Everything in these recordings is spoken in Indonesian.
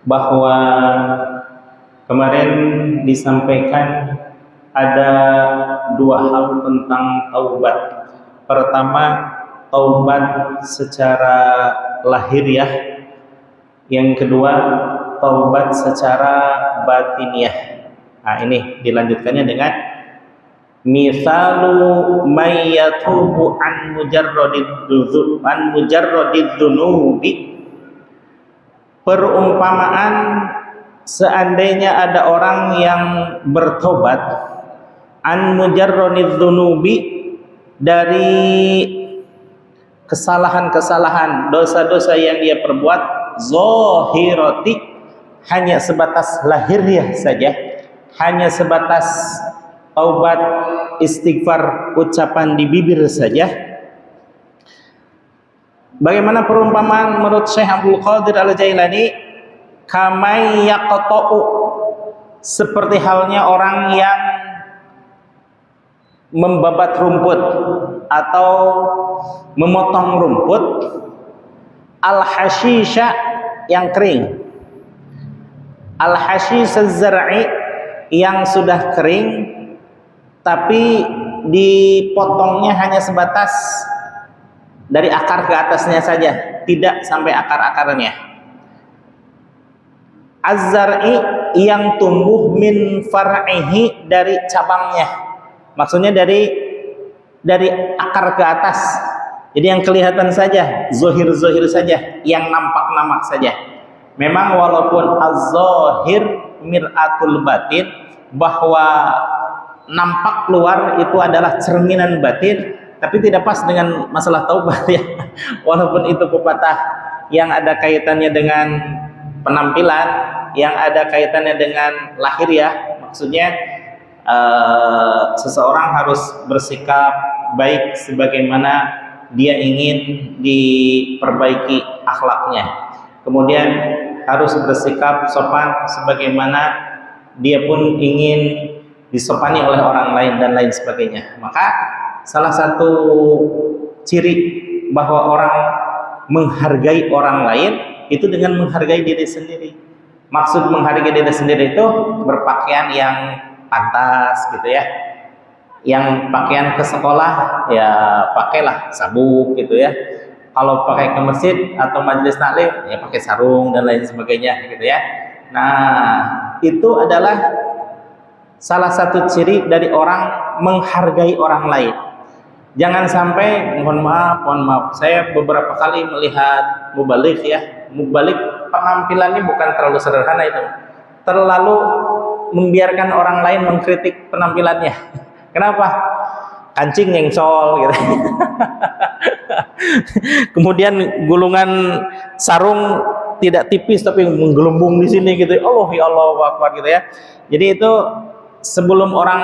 bahwa kemarin disampaikan ada dua hal tentang taubat. Pertama, taubat secara lahiriah. Yang kedua, taubat secara batiniah. Nah, ini dilanjutkannya dengan misalu may yatubu an mujarradid dzunubi. Perumpamaan seandainya ada orang yang bertobat an mujarradid dzunubi, dari kesalahan-kesalahan, dosa-dosa yang dia perbuat, zahirati, hanya sebatas lahiriah saja, hanya sebatas taubat istighfar ucapan di bibir saja. Bagaimana perumpamaan menurut Syekh Abdul Qadir Al-Jailani? Kamay yaqta'u, seperti halnya orang yang membabat rumput atau memotong rumput, al-hashisha, yang kering, al-hashish az-zar'i, yang sudah kering tapi dipotongnya hanya sebatas dari akar ke atasnya saja, tidak sampai akar-akarnya. Az-zar'i, yang tumbuh min far'ihi, dari cabangnya, maksudnya dari akar ke atas. Jadi yang kelihatan saja, zohir saja, yang nampak saja. Memang walaupun az-zahir mir'atul batin, bahwa nampak luar itu adalah cerminan batin, tapi tidak pas dengan masalah taubat ya. Walaupun itu pepatah yang ada kaitannya dengan penampilan, yang ada kaitannya dengan lahiriah, maksudnya seseorang harus bersikap baik sebagaimana dia ingin diperbaiki akhlaknya, kemudian harus bersikap sopan sebagaimana dia pun ingin disopani oleh orang lain dan lain sebagainya. Maka salah satu ciri bahwa orang menghargai orang lain itu dengan menghargai diri sendiri. Maksud menghargai diri sendiri itu berpakaian yang pantas gitu ya. Yang pakaian ke sekolah ya pakailah sabuk gitu ya. Kalau pakai ke masjid atau majelis taklim ya pakai sarung dan lain sebagainya gitu ya. Nah, itu adalah salah satu ciri dari orang menghargai orang lain. Jangan sampai, mohon maaf, saya beberapa kali melihat mubalik ya, mubalik penampilannya bukan terlalu sederhana itu, terlalu membiarkan orang lain mengkritik penampilannya. Kenapa? Kancing nyengsol gitu. Kemudian gulungan sarung tidak tipis tapi menggelembung di sini gitu. Ya Allah Akbar gitu ya. Jadi itu sebelum orang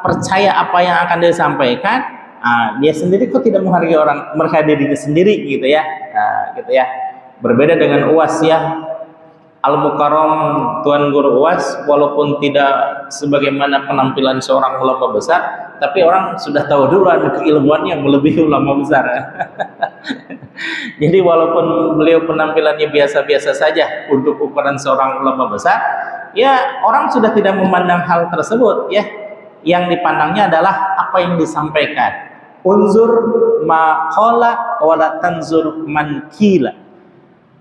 percaya apa yang akan dia sampaikan, dia sendiri kok tidak menghargai dirinya sendiri gitu ya. Gitu ya. Berbeda dengan UAS ya. Al-Mukarram Tuan Guru UAS, walaupun tidak sebagaimana penampilan seorang ulama besar, tapi orang sudah tahu duluan keilmuannya melebihi ulama besar. Jadi walaupun beliau penampilannya biasa-biasa saja untuk ukuran seorang ulama besar, ya orang sudah tidak memandang hal tersebut ya. Yang dipandangnya adalah apa yang disampaikan. Unzur ma qala wa la tanzur man qila.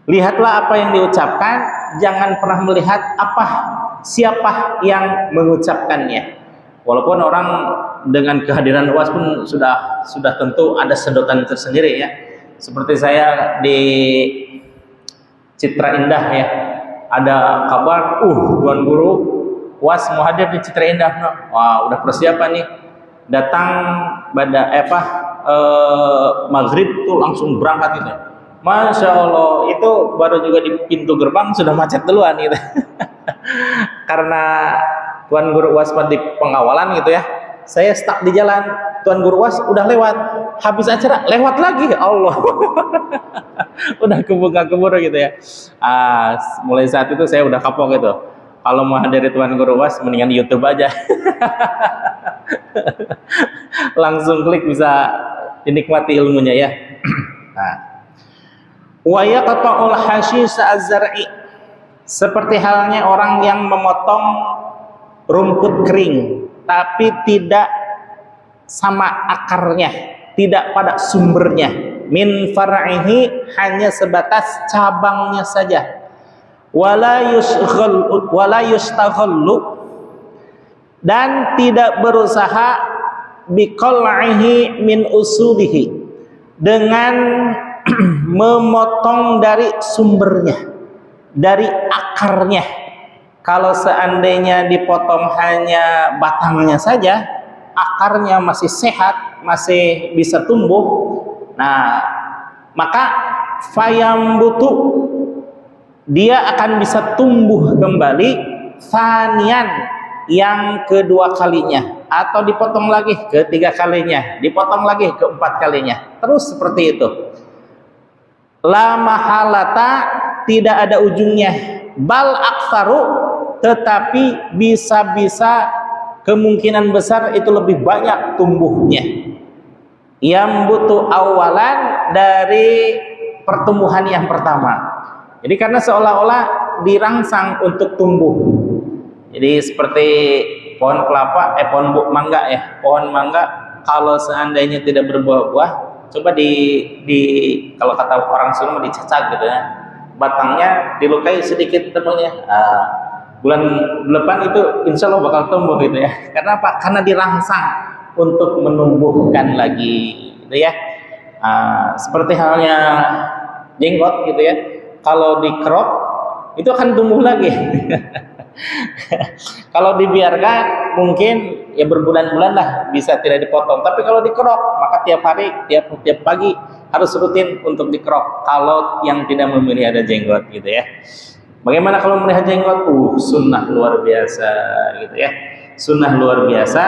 Lihatlah apa yang diucapkan, jangan pernah melihat siapa yang mengucapkannya. Walaupun orang dengan kehadiran UAS pun sudah tentu ada sedotan tersendiri ya. Seperti saya di Citra Indah ya, ada kabar, Tuan Guru UAS mau hadir di Citra Indah. Wah, udah persiapan nih. Datang pada maghrib tuh langsung berangkat gitu. Masya Allah, itu baru juga di pintu gerbang sudah macet duluan gitu. Karena Tuan Guru UAS di pengawalan gitu ya, saya stuck di jalan. Tuan Guru UAS udah lewat, habis acara lewat lagi, Allah. Udah keburu gitu ya. Mulai saat itu saya udah kapok gitu. Kalau mau hadiri Tuan Guru UAS mendingan di YouTube aja. Langsung klik bisa dinikmati ilmunya ya. Wa yaqta'ul hashish az-zar'i, Seperti halnya orang yang memotong rumput kering tapi tidak sama akarnya, tidak pada sumbernya. Min far'ihi, hanya sebatas cabangnya saja. Wala yustaghallu, dan tidak berusaha biqal'ihi min usulihi, dengan memotong dari sumbernya, dari akarnya. Kalau seandainya dipotong hanya batangnya saja, akarnya masih sehat, masih bisa tumbuh, nah maka fayambutu, dia akan bisa tumbuh kembali sanian, yang kedua kalinya, atau dipotong lagi ketiga kalinya, dipotong lagi keempat kalinya, terus seperti itu. La mahalata, tidak ada ujungnya. Bal aksaru, tetapi bisa-bisa kemungkinan besar itu lebih banyak tumbuhnya. Yang butuh awalan, dari pertumbuhan yang pertama. Jadi karena seolah-olah dirangsang untuk tumbuh. Jadi seperti pohon kelapa, pohon mangga ya. Pohon mangga kalau seandainya tidak berbuah-buah, coba kalau kata orang Sunda dicacak gitu ya. Batangnya dilukai sedikit temunya. Bulan depan itu insya Allah bakal tumbuh gitu ya. Karena apa? Karena dirangsang untuk menumbuhkan lagi gitu ya. Seperti halnya jenggot gitu ya. Kalau dikerok itu akan tumbuh lagi. Kalau dibiarkan mungkin ya berbulan-bulan lah bisa tidak dipotong. Tapi kalau dikerok, maka tiap hari, tiap pagi harus rutin untuk dikerok. Kalau yang tidak memelihara jenggot gitu ya. Bagaimana kalau melihat jenggot? Sunnah luar biasa gitu ya. Sunnah luar biasa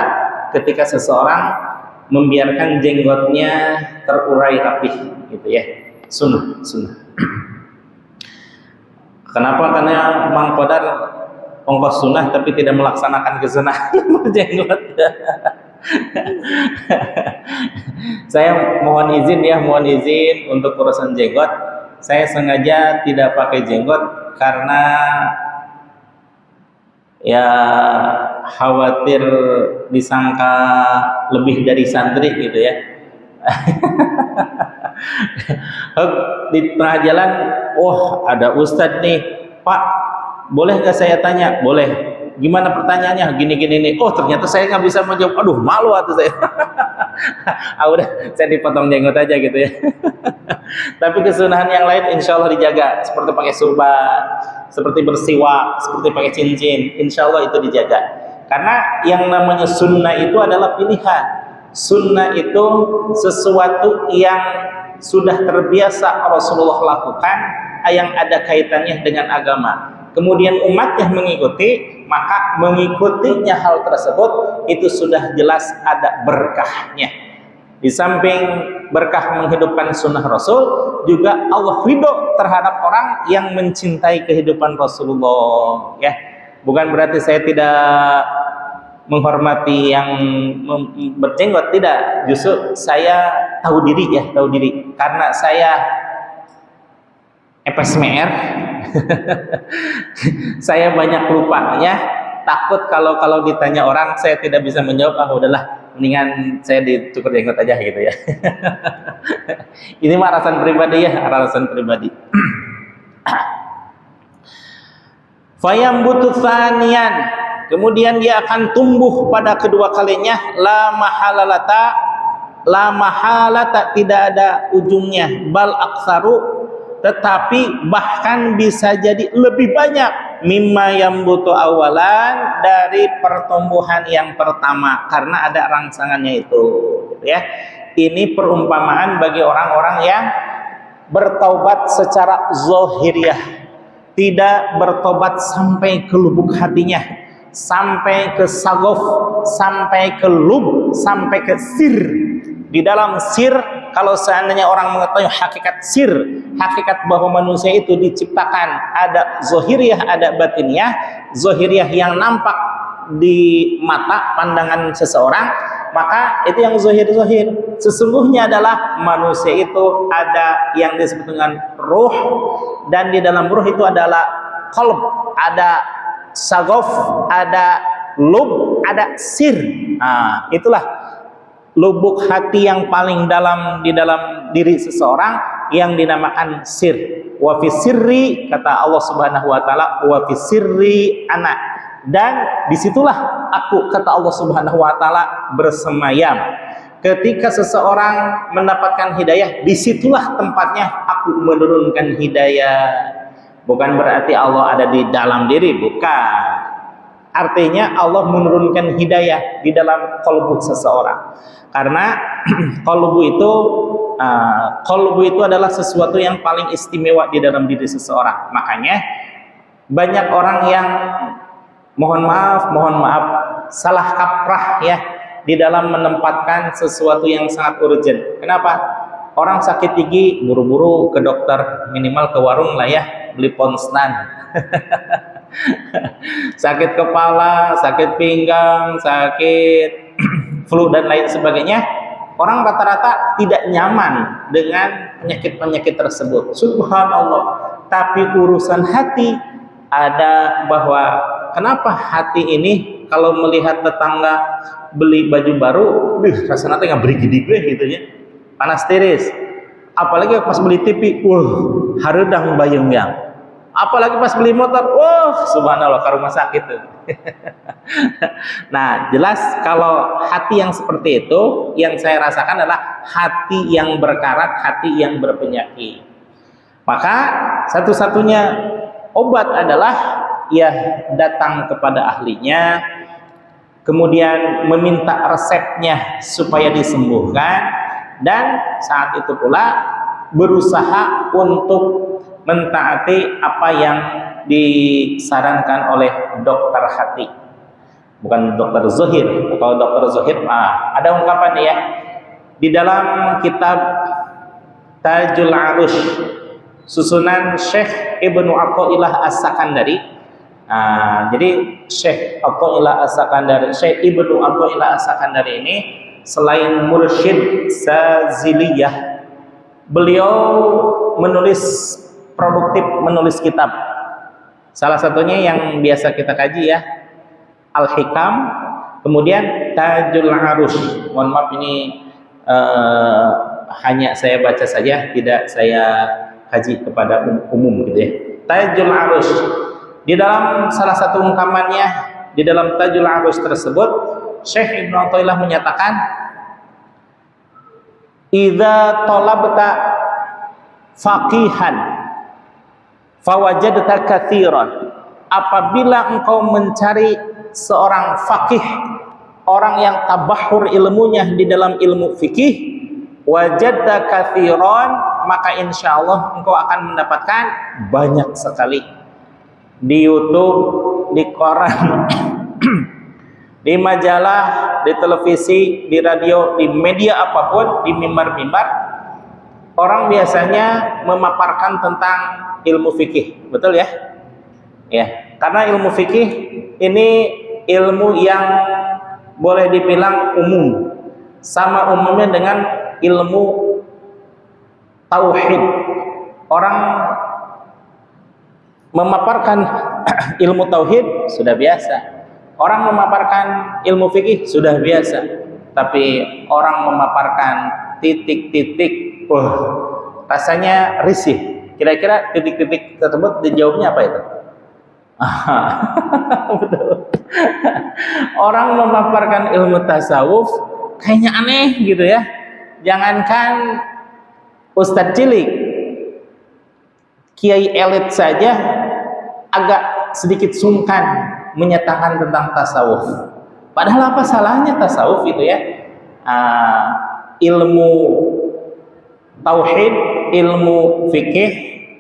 ketika seseorang membiarkan jenggotnya terurai rapih gitu ya. Sunnah. Kenapa? Karena Mang Qadar ongkos sunnah tapi tidak melaksanakan kesunahan berjenggot. Saya mohon izin untuk urusan jenggot. Saya sengaja tidak pakai jenggot karena ya khawatir disangka lebih dari santri gitu ya. Di tengah jalan, ada ustadz nih, Pak, boleh nggak saya tanya? Boleh. Gimana pertanyaannya? Gini nih. Ternyata saya nggak bisa menjawab. Aduh, malu atuh saya. Udah, saya dipotong jenggot aja gitu ya. Tapi kesunahan yang lain insya Allah dijaga, seperti pakai surban, seperti bersiwak, seperti pakai cincin, insya Allah itu dijaga. Karena yang namanya sunnah itu adalah pilihan. Sunnah itu sesuatu yang sudah terbiasa Rasulullah lakukan, yang ada kaitannya dengan agama. Kemudian umatnya mengikuti, maka mengikutinya hal tersebut itu sudah jelas ada berkahnya. Di samping berkah menghidupkan sunnah Rasul, juga Allah ridho terhadap orang yang mencintai kehidupan Rasulullah ya. Bukan berarti saya tidak menghormati yang berjenggot, tidak. Justru saya tahu diri karena saya FSMR. Saya banyak lupanya, takut kalau ditanya orang saya tidak bisa menjawab. Udahlah, mendingan saya dicukur jenggot aja gitu ya. Ini mah alasan pribadi. Fayambutu tsaniyan, kemudian dia akan tumbuh pada kedua kalinya. La mahalata, tidak ada ujungnya. Bal aksaru, tetapi bahkan bisa jadi lebih banyak. Mimma yambutu awalan, dari pertumbuhan yang pertama, karena ada rangsangannya itu gitu ya. Ini perumpamaan bagi orang-orang yang bertaubat secara zahiriyah, tidak bertobat sampai ke lubuk hatinya, sampai ke sagof, sampai ke lub, sampai ke sir. Di dalam sir, kalau seandainya orang mengetahui hakikat sir, hakikat bahwa manusia itu diciptakan ada zahiriyah, ada batiniyah. Zahiriyah yang nampak di mata pandangan seseorang, maka itu yang zahir. Sesungguhnya adalah manusia itu ada yang disebut dengan ruh, dan di dalam ruh itu adalah qalb, ada sagof, ada lub, ada sir. Nah, itulah lubuk hati yang paling dalam di dalam diri seseorang yang dinamakan sir. Wa fi sirri, kata Allah Subhanahu wa taala, wa fi sirri ana, dan disitulah aku, kata Allah Subhanahu wa taala, bersemayam. Ketika seseorang mendapatkan hidayah, disitulah tempatnya aku menurunkan hidayah. Bukan berarti Allah ada di dalam diri, bukan. Artinya Allah menurunkan hidayah di dalam qalbu seseorang. Karena qalbu itu adalah sesuatu yang paling istimewa di dalam diri seseorang. Makanya banyak orang yang mohon maaf salah kaprah ya di dalam menempatkan sesuatu yang sangat urgent. Kenapa? Orang sakit gigi buru-buru ke dokter, minimal ke warung lah ya, beli ponstan. Sakit kepala, sakit pinggang, sakit flu dan lain sebagainya, orang rata-rata tidak nyaman dengan penyakit-penyakit tersebut. Subhanallah. Tapi urusan hati ada, bahwa kenapa hati ini kalau melihat tetangga beli baju baru, rasanya nggak beri gede gue gitu ya, panas tiris. Apalagi pas beli TV, hareudang bayang yang. Apalagi pas beli motor, subhanallah, ke rumah sakit tuh. Nah, jelas kalau hati yang seperti itu, yang saya rasakan adalah hati yang berkarat, hati yang berpenyakit. Maka satu-satunya obat adalah ya datang kepada ahlinya, kemudian meminta resepnya supaya disembuhkan, dan saat itu pula berusaha untuk mentaati apa yang disarankan oleh dokter hati, bukan dokter zuhir. Kalau dokter zuhir, ada ungkapan ya di dalam kitab Tajul Arus susunan Syekh Ibnu Athaillah As-Sakandari. Jadi Syekh Ibnu Athaillah As-Sakandari ini selain mursyid Saziliyah, beliau produktif menulis kitab. Salah satunya yang biasa kita kaji ya, Al-Hikam, kemudian Tajul Arus. Mohon maaf ini hanya saya baca saja, tidak saya kaji kepada umum gitu ya. Tajul Arus. Di dalam salah satu ungkapannya di dalam Tajul Arus tersebut, Syekh Ibnu Athaillah menyatakan, "Idza talabta faqihan fawajadta katsiran." Apabila engkau mencari seorang faqih, orang yang tabahur ilmunya di dalam ilmu fikih, wajadta katsiran, maka insyaallah engkau akan mendapatkan banyak sekali di YouTube, di koran, di majalah, di televisi, di radio, di media apapun, di mimbar-mimbar, orang biasanya memaparkan tentang ilmu fikih, betul ya? Ya, karena ilmu fikih ini ilmu yang boleh dibilang umum, sama umumnya dengan ilmu tauhid. Orang memaparkan ilmu tauhid sudah biasa, orang memaparkan ilmu fikih sudah biasa, tapi orang memaparkan titik-titik, rasanya risih. Kira-kira titik-titik tersebut dijawabnya apa itu? Betul. Orang memaparkan ilmu tasawuf kayaknya aneh gitu ya. Jangankan ustadz cilik, kiai elit saja agak sedikit sungkan menyatakan tentang tasawuf. Padahal apa salahnya tasawuf itu ya? Ilmu tauhid, ilmu fikih,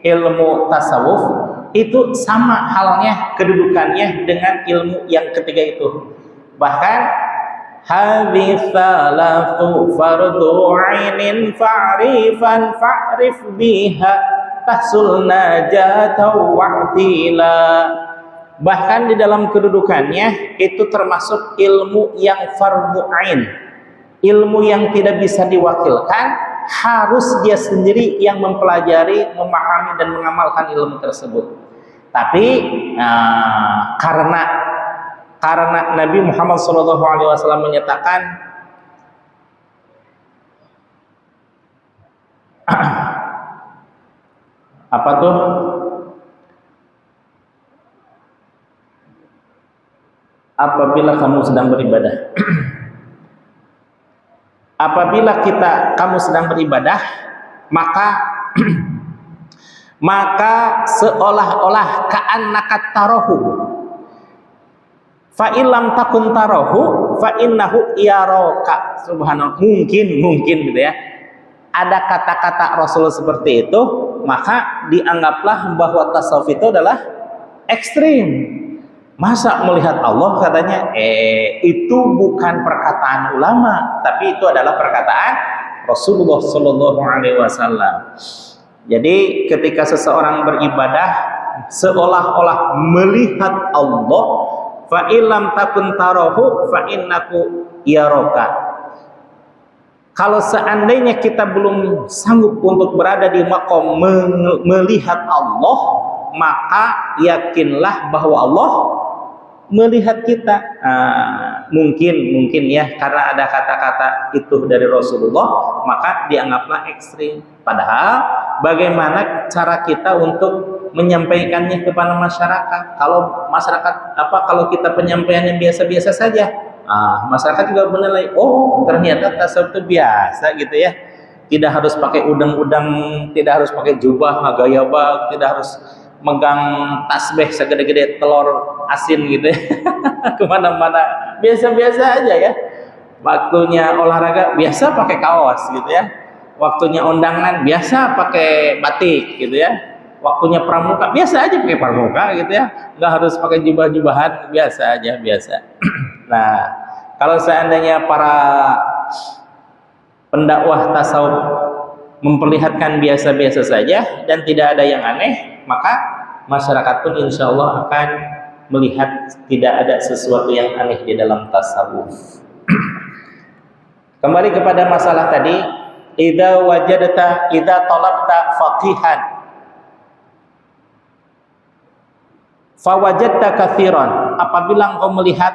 ilmu tasawuf itu sama halnya kedudukannya dengan ilmu yang ketiga itu. Bahkan hadits salatu fardu ainin fa'rifan fa'rif biha tahsul najata wa'tila. Bahkan di dalam kedudukannya itu termasuk ilmu yang fardu ain, ilmu yang tidak bisa diwakilkan, harus dia sendiri yang mempelajari, memahami dan mengamalkan ilmu tersebut. Tapi karena Nabi Muhammad SAW menyatakan apa tuh? Apabila kamu sedang beribadah, kamu sedang beribadah, maka seolah-olah ka'annaka tarahu, fa illam takun tarahu fa innahu yaraka. Subhanallah, mungkin gitu ya. Ada kata-kata Rasul seperti itu, maka dianggaplah bahwa tasawuf itu adalah ekstrim. Masa melihat Allah katanya? Itu bukan perkataan ulama, tapi itu adalah perkataan Rasulullah Shallallahu Alaihi Wasallam. Jadi ketika seseorang beribadah seolah-olah melihat Allah, fa illam takun tarahu fa innaku yaraka. Kalau seandainya kita belum sanggup untuk berada di maqam melihat Allah, maka yakinlah bahwa Allah melihat kita. Mungkin ya, karena ada kata-kata itu dari Rasulullah, maka dianggaplah ekstrim. Padahal bagaimana cara kita untuk menyampaikannya kepada masyarakat? Kalau masyarakat kalau kita penyampaiannya biasa-biasa saja, masyarakat juga menilai, oh ternyata tasawuf itu biasa gitu ya. Tidak harus pakai udang-udang, tidak harus pakai jubah gaya bag, tidak harus megang tasbih segede-gede telur asin gitu ya. Kemana-mana biasa-biasa aja ya. Waktunya olahraga biasa pakai kaos gitu ya. Waktunya undangan biasa pakai batik gitu ya. Waktunya pramuka biasa aja pakai pramuka gitu ya. Nggak harus pakai jubah-jubahan, biasa aja, biasa. Nah, kalau seandainya para pendakwah tasawuf memperlihatkan biasa-biasa saja dan tidak ada yang aneh, maka masyarakat pun insya Allah akan melihat tidak ada sesuatu yang aneh di dalam tasawuf. Kembali kepada masalah tadi, idza talabta faqihan fawajadta katsiran. Apabila engkau melihat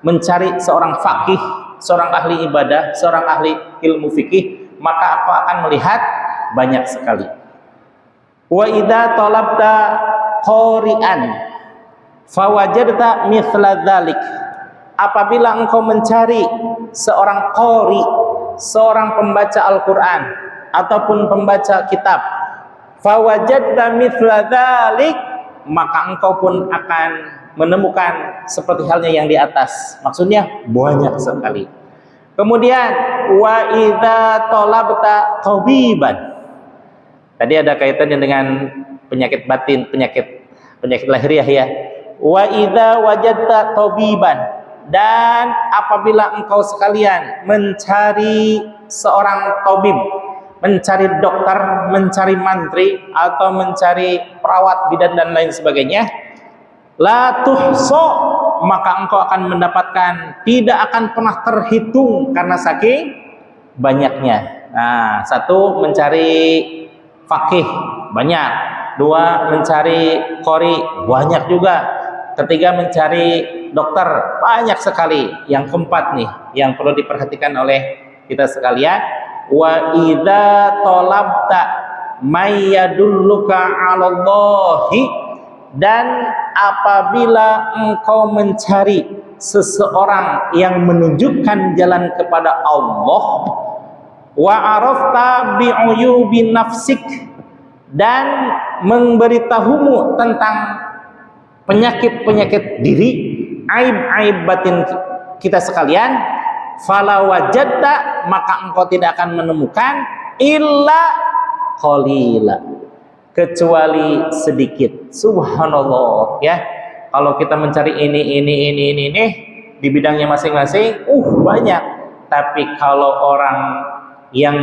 mencari seorang faqih, seorang ahli ibadah, seorang ahli ilmu fikih, maka aku akan melihat banyak sekali. Wa idza talabta qari'an fawajadta mithla dzalik. Apabila engkau mencari seorang qari, seorang pembaca Al-Qur'an ataupun pembaca kitab, fawajadta mithla dzalik, maka engkau pun akan menemukan seperti halnya yang di atas. Maksudnya banyak sekali. Kemudian wa idza talabta tabiban. Tadi ada kaitannya dengan penyakit batin, penyakit lahiriah ya. Wa idza wajadta tabiban. Dan apabila engkau sekalian mencari seorang tabib, mencari dokter, mencari mantri atau mencari perawat bidan dan lain sebagainya, la tuhsa, maka engkau akan mendapatkan tidak akan pernah terhitung karena saking banyaknya. Nah, satu mencari fakih banyak, dua mencari qori banyak juga, ketiga mencari dokter banyak sekali, yang keempat nih yang perlu diperhatikan oleh kita sekalian, wa idza talabta may yadulluka 'alallahi, dan apabila engkau mencari seseorang yang menunjukkan jalan kepada Allah, wa arafta bi'uyubi nafsik, dan memberitahumu tentang penyakit-penyakit diri, aib-aib batin kita sekalian, fala wajadta, maka engkau tidak akan menemukan illa qalila, kecuali sedikit. Subhanallah ya. Kalau kita mencari ini di bidangnya masing-masing, banyak. Tapi kalau orang yang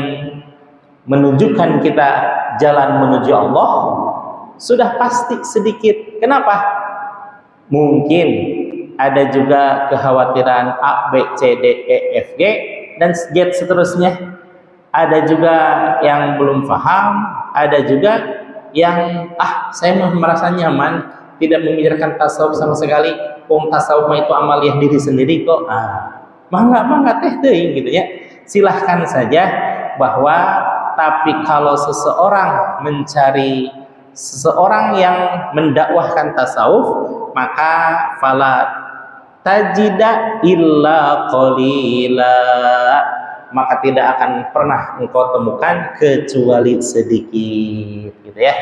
menunjukkan kita jalan menuju Allah, sudah pasti sedikit. Kenapa? Mungkin ada juga kekhawatiran A, B, C, D, E, F, G dan seterusnya. Ada juga yang belum paham, ada juga yang saya merasa nyaman tidak membicarakan tasawuf sama sekali. Tasawuf itu amaliyah diri sendiri kok. Mangga teh teuing gitu ya. Silahkan saja, bahwa tapi kalau seseorang mencari seseorang yang mendakwahkan tasawuf, maka fala tajida illa qalila, maka tidak akan pernah engkau temukan kecuali sedikit, gitu ya.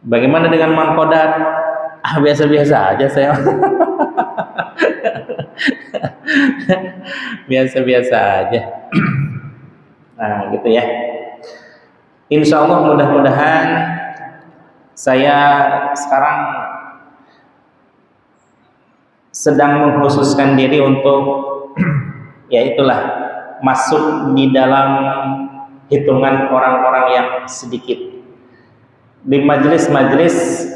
Bagaimana dengan Mang Kodar? Biasa-biasa aja saya. Biasa-biasa aja. Nah, gitu ya. Insya Allah mudah-mudahan saya sekarang sedang mengkhususkan diri untuk ya itulah, masuk di dalam hitungan orang-orang yang sedikit di majelis-majelis,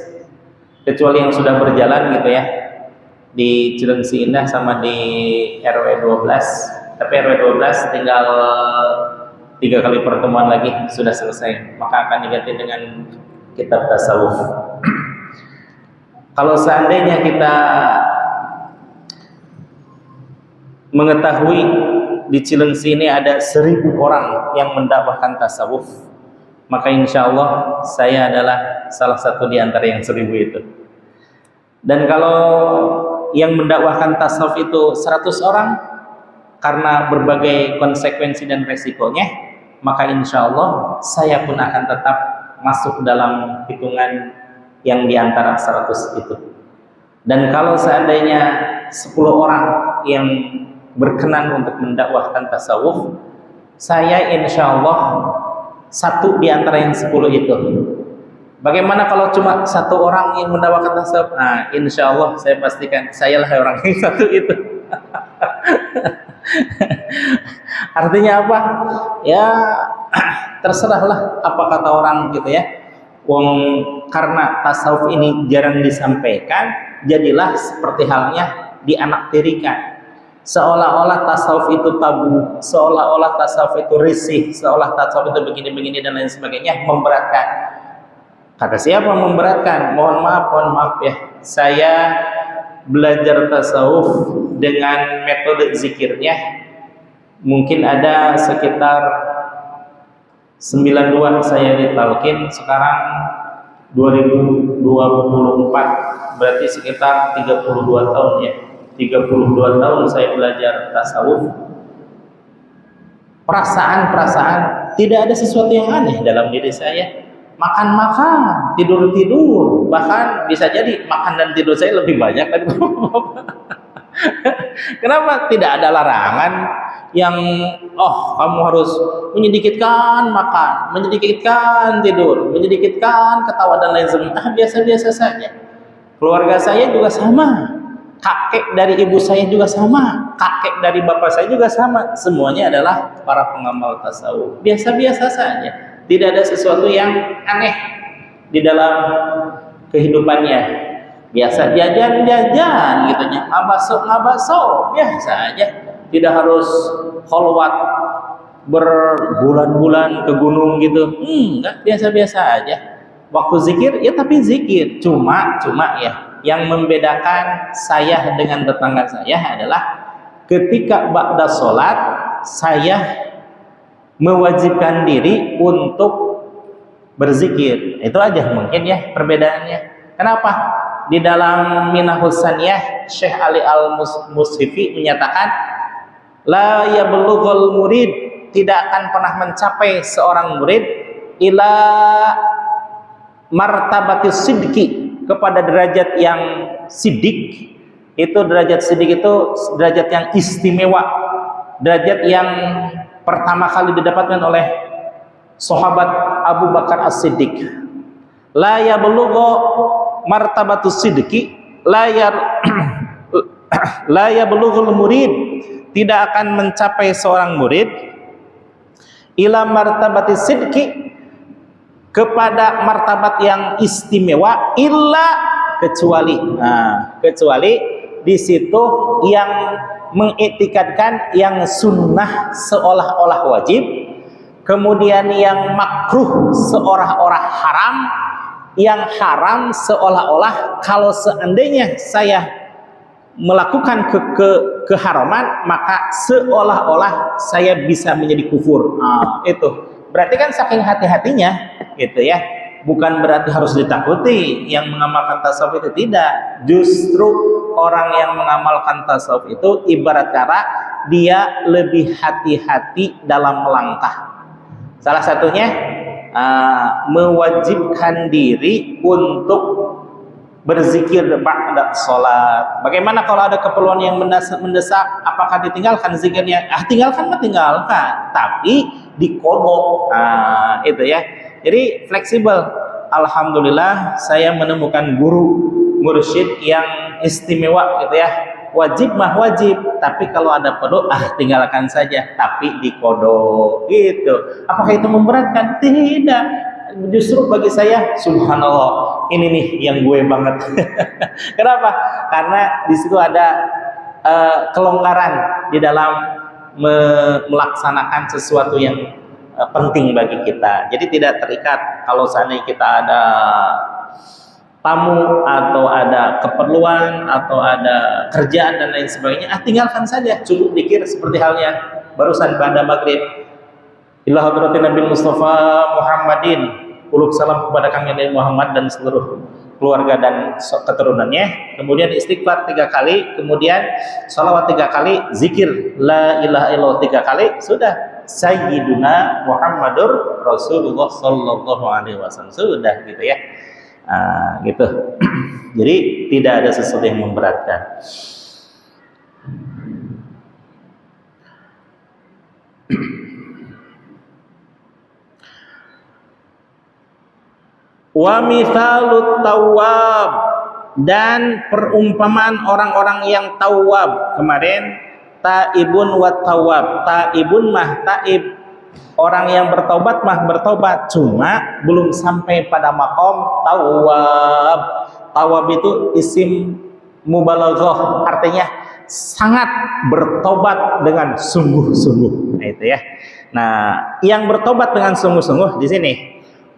kecuali yang sudah berjalan gitu ya, di Cilengsi Indah sama di RW 12. Tapi RW 12 tinggal 3 kali pertemuan lagi sudah selesai, maka akan diganti dengan kitab tasawuf. Kalau seandainya kita mengetahui di Cilengsi ini ada 1000 orang yang mendakwahkan tasawuf, maka insya Allah saya adalah salah satu di antara yang 1000 itu. Dan kalau yang mendakwahkan tasawuf itu 100 orang, karena berbagai konsekuensi dan resikonya, maka insya Allah saya pun akan tetap masuk dalam hitungan yang di antara 100 itu. Dan kalau seandainya 10 orang yang berkenan untuk mendakwahkan tasawuf, saya insya Allah satu di antara yang 10 itu. Bagaimana kalau cuma 1 orang yang mendakwahkan tasawuf? Nah, insya Allah saya pastikan sayalah orang yang 1 itu. Artinya apa? Ya terserahlah apa kata orang gitu ya. Karena tasawuf ini jarang disampaikan, jadilah seperti halnya dianaktirikan. Seolah-olah tasawuf itu tabu, seolah-olah tasawuf itu risih, seolah tasawuf itu begini-begini dan lain sebagainya, memberatkan. Kata siapa memberatkan? Mohon maaf ya. Saya belajar tasawuf dengan metode zikirnya mungkin ada sekitar 92 saya ditalkin, sekarang 2024, berarti sekitar 32 tahun ya. 32 tahun saya belajar tasawuf. Perasaan-perasaan, tidak ada sesuatu yang aneh dalam diri saya. Makan-makan, tidur-tidur, bahkan bisa jadi makan dan tidur saya lebih banyak kan. Kenapa tidak ada larangan yang kamu harus menyedikitkan makan, menyedikitkan tidur, menyedikitkan ketawa dan lain sebagainya. Biasa-biasa saja. Keluarga saya juga sama, kakek dari ibu saya juga sama, kakek dari bapak saya juga sama. Semuanya adalah para pengamal tasawuf. Biasa-biasa saja. Tidak ada sesuatu yang aneh di dalam kehidupannya. Biasa jajan-jajan gitu nya, ngabaso, biasa aja. Tidak harus kholwat berbulan-bulan ke gunung gitu. Enggak, biasa-biasa aja. Waktu zikir ya tapi zikir. Cuma ya, yang membedakan saya dengan tetangga saya adalah ketika ba'da sholat saya mewajibkan diri untuk berzikir. Itu aja mungkin ya perbedaannya. Kenapa? Di dalam Minahus Saniyah, Syekh Ali Al-Mushifi menyatakan, la yablughul murid, tidak akan pernah mencapai seorang murid ila martabatis sidqi, kepada derajat yang sidik. Itu derajat sidik itu derajat yang istimewa, derajat yang pertama kali didapatkan oleh sahabat Abu Bakar As-Siddiq. La yablughu martabatus sidqi la yablughul murid, tidak akan mencapai seorang murid ila martabatis sidqi, kepada martabat yang istimewa, illa, kecuali di situ yang mengiktikadkan yang sunnah seolah-olah wajib, kemudian yang makruh seolah-olah haram, yang haram seolah-olah kalau seandainya saya melakukan keharaman maka seolah-olah saya bisa menjadi kufur. Itu berarti kan saking hati-hatinya gitu ya. Bukan berarti harus ditakuti yang mengamalkan tasawuf itu, tidak. Justru orang yang mengamalkan tasawuf itu ibarat kata dia lebih hati-hati dalam melangkah. Salah satunya mewajibkan diri untuk berzikir ba'da sholat. Bagaimana kalau ada keperluan yang mendesak, apakah ditinggalkan zikirnya? Tinggalkan mah tinggalkan, tapi dikodok. Itu ya. Jadi fleksibel. Alhamdulillah saya menemukan guru mursyid yang istimewa gitu ya. Wajib mah wajib, tapi kalau ada perlu tinggalkan saja, tapi dikodok gitu. Apakah itu memberatkan? Tidak. Justru bagi saya subhanallah, ini nih yang gue banget. Kenapa? Karena di situ ada kelonggaran di dalam melaksanakan sesuatu yang penting bagi kita. Jadi tidak terikat. Kalau seandainya kita ada tamu atau ada keperluan atau ada kerjaan dan lain sebagainya, tinggalkan saja, cukup dikir seperti halnya barusan pada maghrib. Ila hadratin Nabi Mustafa Muhammadin, uluk salam kepada kami Nabi Muhammad dan seluruh keluarga dan keturunannya. Kemudian istighfar 3 kali, kemudian salawat 3 kali, zikir la ilaha illallah 3 kali, sudah Sayyiduna Muhammadur Rasulullah Sallallahu Alaihi Wasallam, sudah gitu ya. Gitu. Jadi tidak ada sesuatu yang memberatkan. Wa mithalut tawwab, dan perumpamaan orang-orang yang tawwab. Kemarin taibun wa tawwab. Taibun mah taib, orang yang bertobat mah bertobat, cuma belum sampai pada makom tawwab. Tawwab itu isim mubalaghah, artinya sangat bertobat dengan sungguh-sungguh. Nah, itu ya. Nah, yang bertobat dengan sungguh-sungguh di sini.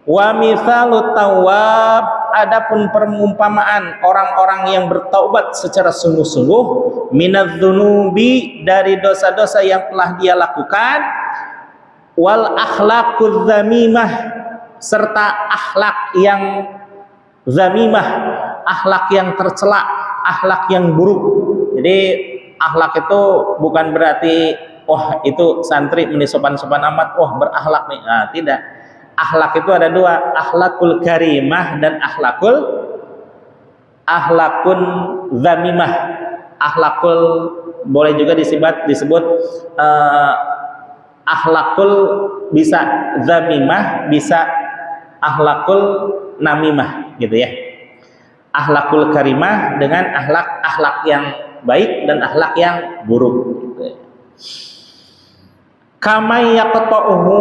Wa mithalut tawwab, adapun perumpamaan orang-orang yang bertaubat secara sungguh-sungguh, minadz-dzunubi, dari dosa-dosa yang telah dia lakukan, wal akhlaqudz dzamimah, serta akhlak yang dzamimah, akhlak yang tercela, akhlak yang buruk. Jadi akhlak itu bukan berarti itu santri menisopan-sopan amat, berakhlak nih. Tidak. Akhlak itu ada 2, akhlakul karimah dan akhlakun dzamimah. Akhlakul boleh juga disebut akhlakul, bisa dzamimah, bisa akhlakul namimah gitu ya. Akhlakul karimah dengan akhlak yang baik dan akhlak yang buruk gitu ya. Kama yaqta'uhu,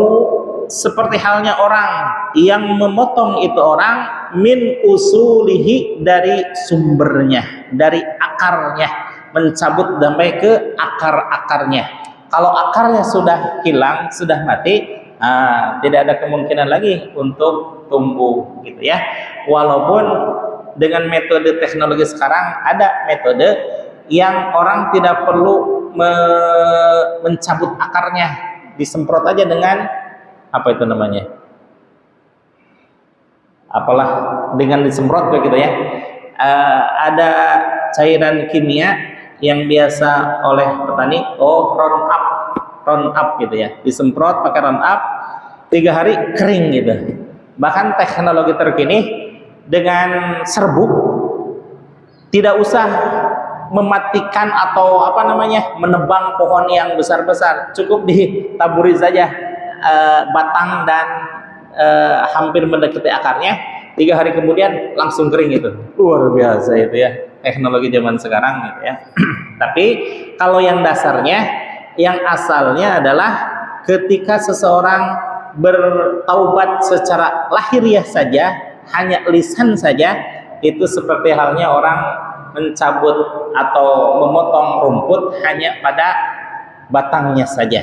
seperti halnya orang yang memotong itu orang, min usulihi, dari sumbernya, dari akarnya, mencabut sampai ke akar-akarnya. Kalau akarnya sudah hilang, sudah mati, tidak ada kemungkinan lagi untuk tumbuh gitu ya. Walaupun dengan metode teknologi sekarang ada metode yang orang tidak perlu mencabut akarnya, disemprot aja dengan apa itu namanya? Apalah, dengan disemprot begitu ya. Ada cairan kimia yang biasa oleh petani, Roundup gitu ya. Disemprot pakai Roundup, 3 hari kering gitu. Bahkan teknologi terkini dengan serbuk, tidak usah mematikan atau menebang pohon yang besar-besar, cukup ditaburi saja batang dan hampir mendekati akarnya, 3 hari kemudian langsung kering itu. Luar biasa itu ya, teknologi zaman sekarang gitu ya. Tapi kalau yang dasarnya, yang asalnya adalah ketika seseorang bertaubat secara lahiriah saja, hanya lisan saja, itu seperti halnya orang mencabut atau memotong rumput hanya pada batangnya saja.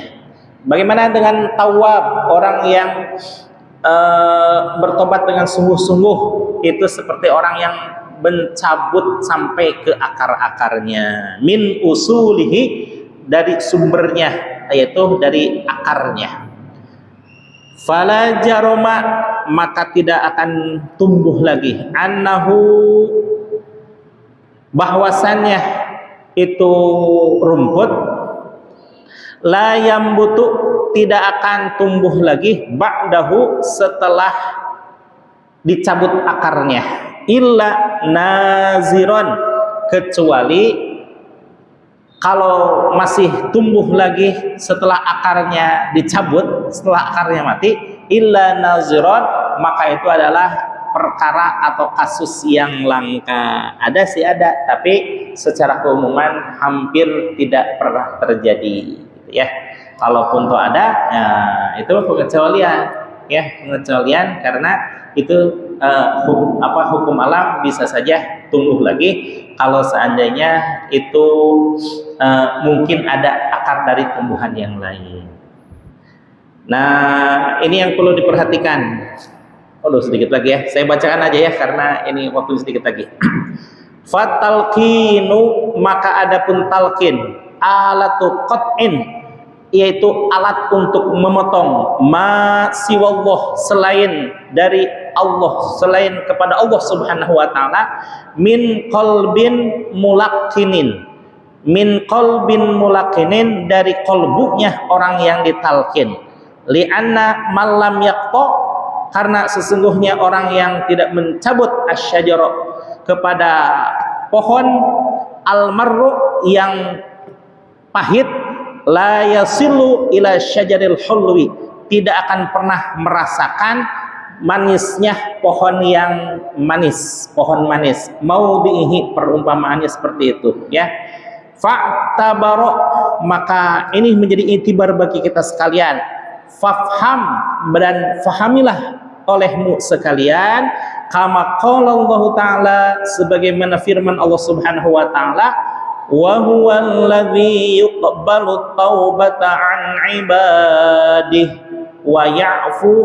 Bagaimana dengan tawab, orang yang bertobat dengan sungguh-sungguh, itu seperti orang yang mencabut sampai ke akar-akarnya. Min usulihi, dari sumbernya, yaitu dari akarnya. Fala jaroma, maka tidak akan tumbuh lagi, annahu, bahwasannya itu rumput, la yambutu, tidak akan tumbuh lagi, ba'dahu, setelah dicabut akarnya, illa naziron, kecuali kalau masih tumbuh lagi setelah akarnya dicabut, setelah akarnya mati, illa naziron, maka itu adalah perkara atau kasus yang langka. Ada sih ada, tapi secara keumuman hampir tidak pernah terjadi, gitu ya. Kalaupun tuh ada, ya, itu pengecualian, ya, pengecualian, karena itu hukum alam bisa saja tumbuh lagi kalau seandainya itu mungkin ada akar dari tumbuhan yang lain. Nah, ini yang perlu diperhatikan. Sedikit lagi ya, saya bacakan aja ya karena ini waktu sedikit lagi. Fatalqinu, maka adapun talqin, alatu qat'in, yaitu alat untuk memotong, ma siwallah, selain dari Allah, selain kepada Allah Subhanahu wa taala, min qalbin mulaqqinin, min qalbin mulaqqinin, dari qalbunya orang yang ditalqin, li'anna man lam yaqta, karena sesungguhnya orang yang tidak mencabut asy-syajara, kepada pohon, al-marru, yang pahit, la yasilu ila syajaril hulwi, tidak akan pernah merasakan manisnya pohon yang manis, pohon manis. Mau diihi, perumpamaannya seperti itu, ya. Fa'tabaro, maka ini menjadi itibar bagi kita sekalian. Fafham, dan fahamilah olehmu sekalian, kama qala Allah taala, sebagaimana firman Allah Subhanahu wa taala, wa huwal ladzi yuqbalu taubata an ibadihi wa ya'fu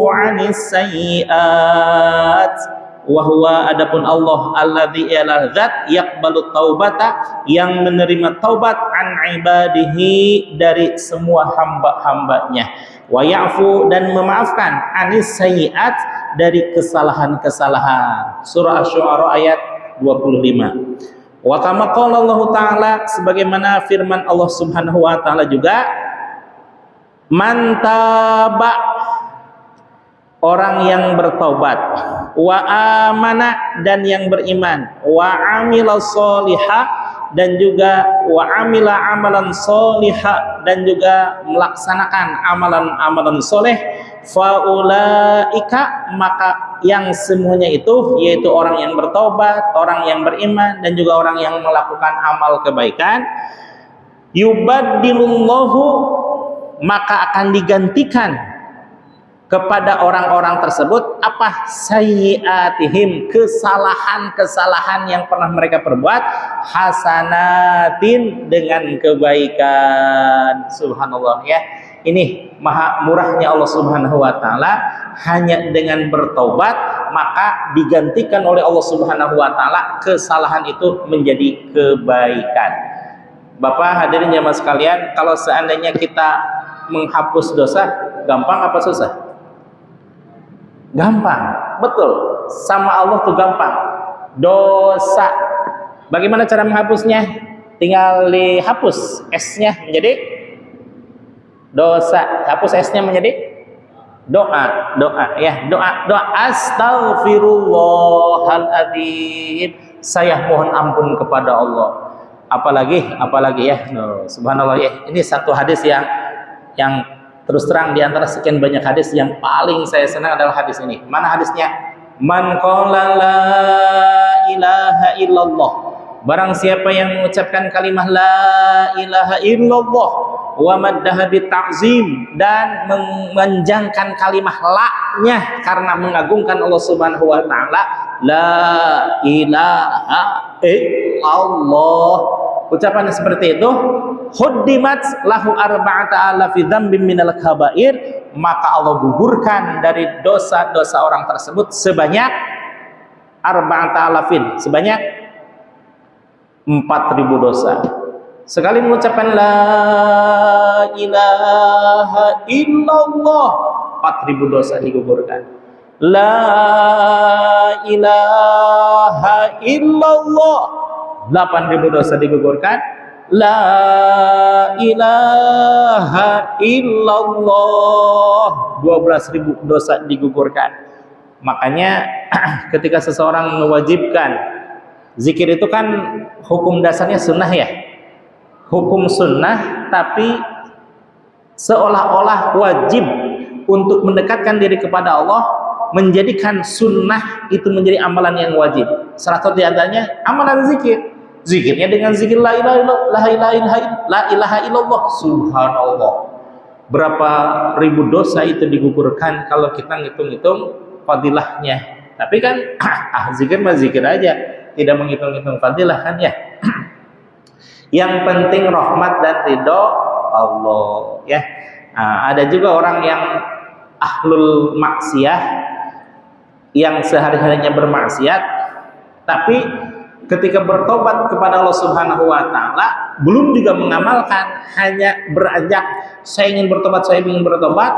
'anis sayyi'at. Wa huwa, adapun Allah, alladzi ialah zat, yaqbalu taubata, yang menerima taubat, an ibadihi, dari semua hamba-hambanya, wa ya'fu, dan memaafkan, anis sayyi'at, dari kesalahan-kesalahan. Surah Asy-Syu'ara ayat 25. Wa kama qala Allah taala, sebagaimana firman Allah Subhanahu wa taala juga, man taba, orang yang bertaubat, wa amana, dan yang beriman, wa amila sholiha, dan juga wa amila amalan sholiha, dan juga melaksanakan amalan-amalan soleh, faulaika, maka yang semuanya itu, yaitu orang yang bertaubat, orang yang beriman, dan juga orang yang melakukan amal kebaikan, yubaddilullahu, maka akan digantikan kepada orang-orang tersebut apa, sayyiatihim, kesalahan-kesalahan yang pernah mereka perbuat, hasanatin, dengan kebaikan. Subhanallah, ya. Ini maha murahnya Allah Subhanahu wa taala, hanya dengan bertobat maka digantikan oleh Allah Subhanahu wa taala kesalahan itu menjadi kebaikan. Bapak hadirin jamaah sekalian, kalau seandainya kita menghapus dosa, gampang apa susah? Gampang, betul. Sama Allah tuh gampang. Dosa, bagaimana cara menghapusnya? Tinggal dihapus S-nya menjadi dosa, hapus S-nya menjadi doa, ya, doa astaghfirullahaladzim, saya mohon ampun kepada Allah. Apalagi ya, subhanallah, ya. Ini satu hadis yang terus terang di antara sekian banyak hadis yang paling saya senang adalah hadis ini. Mana hadisnya? Man qala la ilaha illallah, barang siapa yang mengucapkan kalimat la ilaha illallah, wa maddaha bita'zim, dan memanjangkan kalimat la-nya karena mengagungkan Allah Subhanahu wa taala, la ilaha illallah, ucapan seperti itu, huddimat lahu arba'ata alafi dzambin minal kabair, maka Allah gugurkan dari dosa-dosa orang tersebut sebanyak arba'ata alafin, sebanyak 4.000 dosa. Sekali mengucapkan la ilaha illallah, 4.000 dosa digugurkan. La ilaha illallah, 8.000 dosa digugurkan. La ilaha illallah, 12.000 dosa digugurkan. Makanya ketika seseorang mewajibkan zikir, itu kan hukum dasarnya sunnah ya, hukum sunnah, tapi seolah-olah wajib untuk mendekatkan diri kepada Allah, menjadikan sunnah itu menjadi amalan yang wajib. Salah satu di antaranya amalan zikir. Zikirnya dengan zikir la ilaha illallah, subhanallah. Berapa ribu dosa itu digugurkan kalau kita ngitung-ngitung fadilahnya. Tapi kan zikir mah zikir aja, tidak menghitung-hitung fadilah kan ya. Yang penting rahmat dan ridho Allah ya. Ada juga orang yang ahlul maksiyah, yang sehari-harinya bermaksiat, tapi ketika bertobat kepada Allah Subhanahu wa taala belum juga mengamalkan, hanya beranjak saya ingin bertobat, saya ingin bertobat.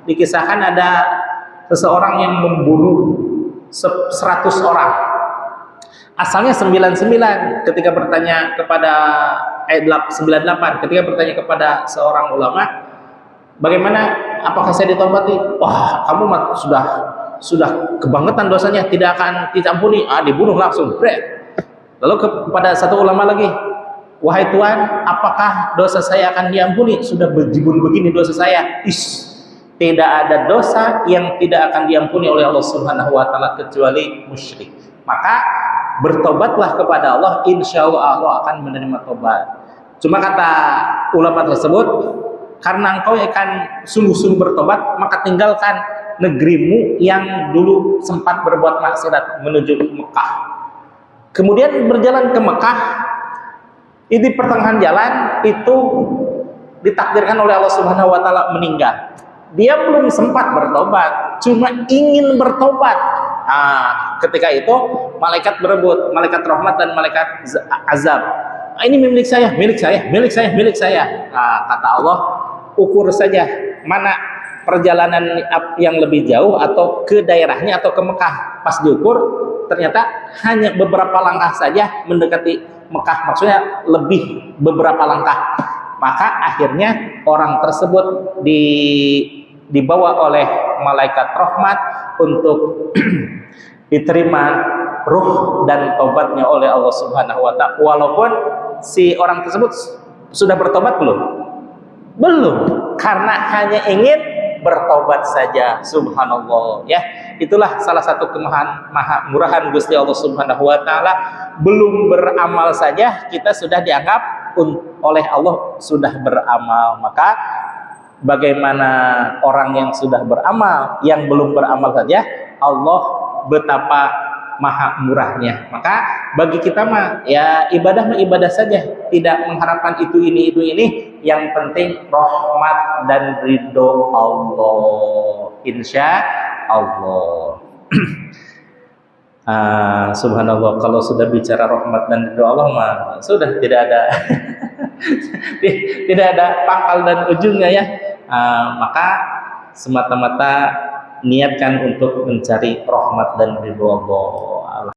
Dikisahkan ada seseorang yang membunuh 100 orang. Asalnya 99. Ketika bertanya kepada 98, ketika bertanya kepada seorang ulama, bagaimana, apakah saya ditobati? Wah, kamu sudah kebangetan dosanya, tidak akan ditampuni. Dibunuh langsung. Lalu kepada satu ulama lagi, wahai Tuhan, apakah dosa saya akan diampuni? Sudah berjibun begini dosa saya. Tidak ada dosa yang tidak akan diampuni oleh Allah Subhanahu wa taala kecuali musyrik. Maka bertobatlah kepada Allah, insya Allah Allah akan menerima tobat. Cuma kata ulama tersebut, karena engkau akan sungguh-sungguh bertobat, maka tinggalkan negerimu yang dulu sempat berbuat maksiat menuju Mekah. Kemudian berjalan ke Mekah, di pertengahan jalan itu ditakdirkan oleh Allah Subhanahu wa taala meninggal. Dia belum sempat bertobat, cuma ingin bertobat. Ketika itu malaikat berebut, malaikat rahmat dan malaikat azab. Ini milik saya, milik saya, milik saya, milik saya. Kata Allah, ukur saja mana perjalanan yang lebih jauh, atau ke daerahnya atau ke Mekah. Pas diukur, ternyata hanya beberapa langkah saja mendekati Mekah, maksudnya lebih beberapa langkah. Maka akhirnya orang tersebut dibawa oleh malaikat rahmat untuk diterima ruh dan tobatnya oleh Allah Subhanahu wa taala. Walaupun si orang tersebut sudah bertobat belum? Belum, karena hanya ingin bertobat saja. Subhanallah ya. Itulah salah satu maha murahan Gusti Allah Subhanahu wa taala. Belum beramal saja kita sudah dianggap oleh Allah sudah beramal. Maka bagaimana orang yang sudah beramal, yang belum beramal saja, Allah betapa maha murahnya. Maka bagi kita mah ya ibadah mah ibadah saja, tidak mengharapkan itu ini. Yang penting rahmat dan ridho Allah, insya Allah. Subhanallah, kalau sudah bicara rahmat dan ridho Allah mah sudah tidak ada tidak ada pangkal dan ujungnya ya. Maka semata-mata niatkan untuk mencari rahmat dan ridho Allah.